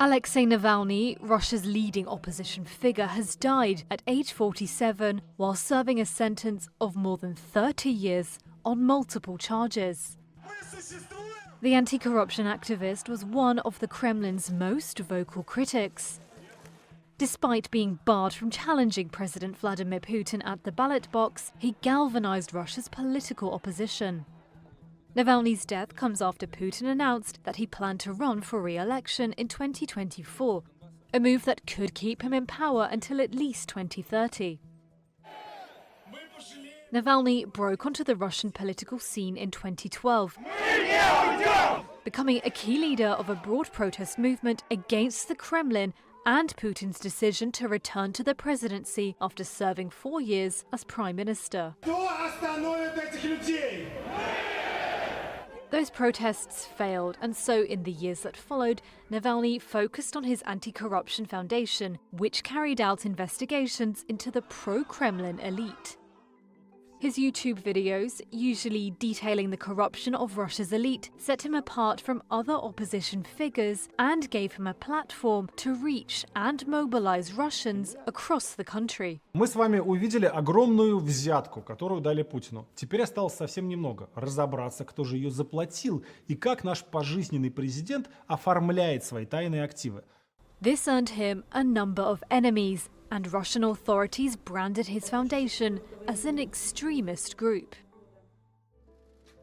Alexei Navalny, Russia's leading opposition figure, has died at age 47 while serving a sentence of more than 30 years on multiple charges. The anti-corruption activist was one of the Kremlin's most vocal critics. Despite being barred from challenging President Vladimir Putin at the ballot box, he galvanized Russia's political opposition. Navalny's death comes after Putin announced that he planned to run for re-election in 2024, a move that could keep him in power until at least 2030. Navalny broke onto the Russian political scene in 2012, becoming a key leader of a broad protest movement against the Kremlin and Putin's decision to return to the presidency after serving 4 years as prime minister. Those protests failed, and so in the years that followed, Navalny focused on his anti-corruption foundation, which carried out investigations into the pro-Kremlin elite. His YouTube videos, usually detailing the corruption of Russia's elite, set him apart from other opposition figures and gave him a platform to reach and mobilize Russians across the country. Мы с вами увидели огромную взятку, которую дали Путину. Теперь осталось совсем немного – разобраться, кто же ее заплатил и как наш пожизненный президент оформляет свои тайные активы. This earned him a number of enemies, and Russian authorities branded his foundation as an extremist group.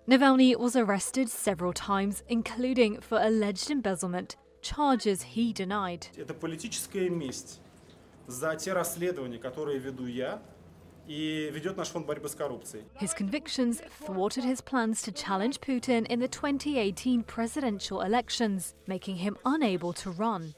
Navalny was arrested several times, including for alleged embezzlement, charges he denied. Это политическая месть за те расследования, которые веду я и ведет наш фонд борьбы с коррупцией. His convictions thwarted his plans to challenge Putin in the 2018 presidential elections, making him unable to run.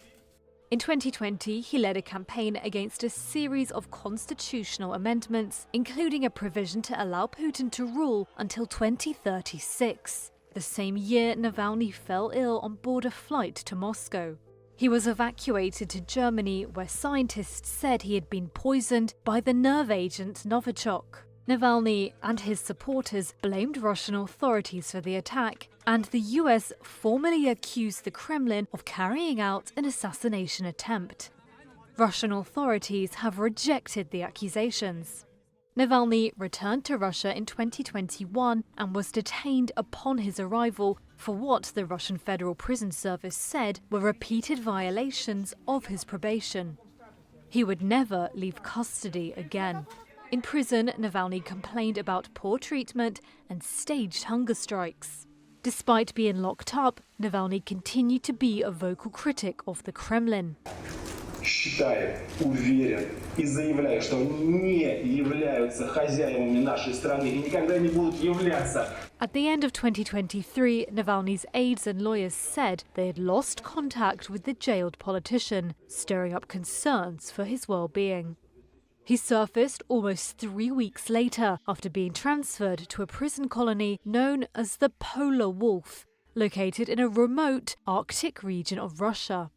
In 2020, he led a campaign against a series of constitutional amendments, including a provision to allow Putin to rule until 2036. The same year, Navalny fell ill on board a flight to Moscow. He was evacuated to Germany, where scientists said he had been poisoned by the nerve agent Novichok. Navalny and his supporters blamed Russian authorities for the attack, and the US formally accused the Kremlin of carrying out an assassination attempt. Russian authorities have rejected the accusations. Navalny returned to Russia in 2021 and was detained upon his arrival for what the Russian Federal Prison Service said were repeated violations of his probation. He would never leave custody again. In prison, Navalny complained about poor treatment and staged hunger strikes. Despite being locked up, Navalny continued to be a vocal critic of the Kremlin. Считаю, уверен и заявляю, что они не являются хозяевами нашей страны и никогда не будут являться. At the end of 2023, Navalny's aides and lawyers said they had lost contact with the jailed politician, stirring up concerns for his well-being. He surfaced almost 3 weeks later after being transferred to a prison colony known as the Polar Wolf, located in a remote Arctic region of Russia.